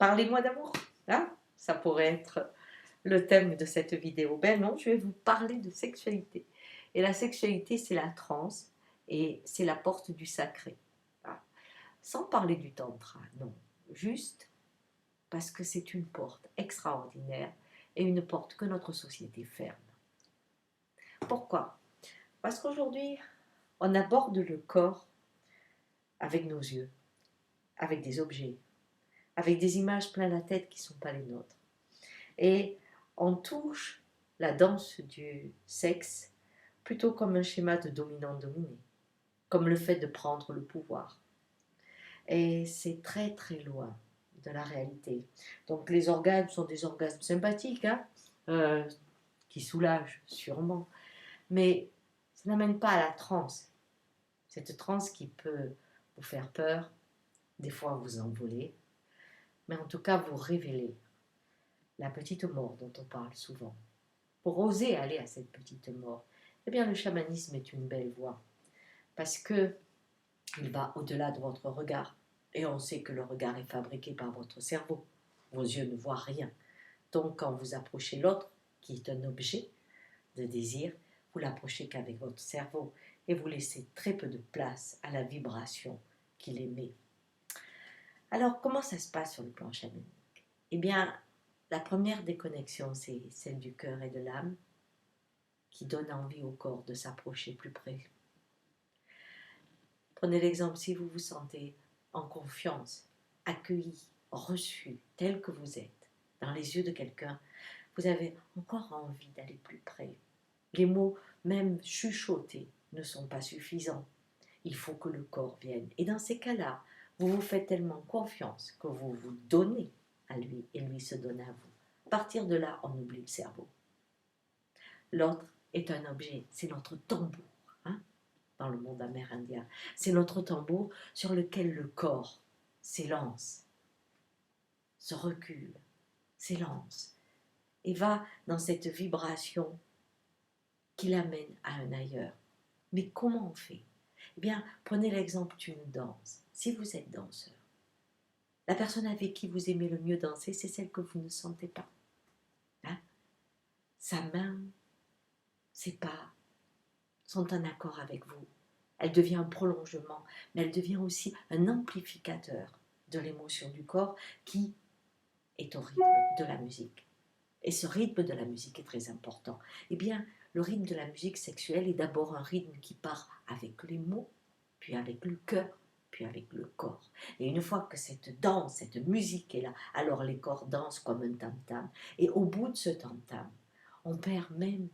Parlez-moi d'amour, hein? Ça pourrait être le thème de cette vidéo. Ben non, je vais vous parler de sexualité. Et la sexualité, c'est la transe et c'est la porte du sacré. Voilà. Sans parler du tantra, non. Juste parce que c'est une porte extraordinaire et une porte que notre société ferme. Pourquoi? Parce qu'aujourd'hui, on aborde le corps avec nos yeux, avec des objets, avec des images plein la tête qui ne sont pas les nôtres. Et on touche la danse du sexe plutôt comme un schéma de dominant-dominé, comme le fait de prendre le pouvoir. Et c'est très très loin de la réalité. Donc les orgasmes sont des orgasmes sympathiques, hein, qui soulagent sûrement, mais ça n'amène pas à la transe. Cette transe qui peut vous faire peur, des fois vous envoler, mais en tout cas vous révéler la petite mort dont on parle souvent. Pour oser aller à cette petite mort, eh bien le chamanisme est une belle voie, parce que il va au-delà de votre regard, et on sait que le regard est fabriqué par votre cerveau. Vos yeux ne voient rien. Donc quand vous approchez l'autre, qui est un objet de désir, vous l'approchez qu'avec votre cerveau, et vous laissez très peu de place à la vibration qu'il émet. Alors comment ça se passe sur le plan chamanique? Eh bien, la première déconnexion, c'est celle du cœur et de l'âme, qui donne envie au corps de s'approcher plus près. Prenez l'exemple, si vous vous sentez en confiance, accueilli, reçu, tel que vous êtes, dans les yeux de quelqu'un, vous avez encore envie d'aller plus près. Les mots, même chuchotés, ne sont pas suffisants. Il faut que le corps vienne. Et dans ces cas-là, vous vous faites tellement confiance que vous vous donnez à lui et lui se donne à vous. À partir de là, on oublie le cerveau. L'autre est un objet, c'est notre tambour, hein, dans le monde amérindien. C'est notre tambour sur lequel le corps s'élance, se recule, s'élance et va dans cette vibration qui l'amène à un ailleurs. Mais comment on fait? Eh bien, prenez l'exemple d'une danse. Si vous êtes danseur, la personne avec qui vous aimez le mieux danser, c'est celle que vous ne sentez pas. Hein? Sa main, ses pas sont en accord avec vous. Elle devient un prolongement, mais elle devient aussi un amplificateur de l'émotion du corps qui est au rythme de la musique. Et ce rythme de la musique est très important. Eh bien, le rythme de la musique sexuelle est d'abord un rythme qui part avec les mots, puis avec le cœur, puis avec le corps. Et une fois que cette danse, cette musique est là, alors les corps dansent comme un tam-tam. Et au bout de ce tam-tam, on perd même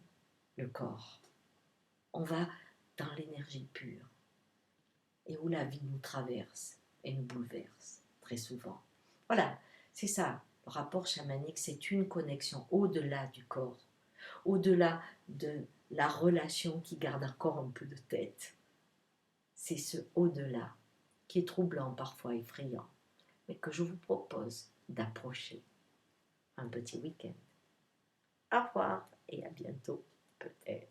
le corps. On va dans l'énergie pure et où la vie nous traverse et nous bouleverse très souvent. Voilà, c'est ça. Le rapport chamanique, c'est une connexion au-delà du corps, au-delà de la relation qui garde encore un peu de tête. C'est ce au-delà qui est troublant, parfois effrayant, mais que je vous propose d'approcher un petit week-end. Au revoir et à bientôt, peut-être.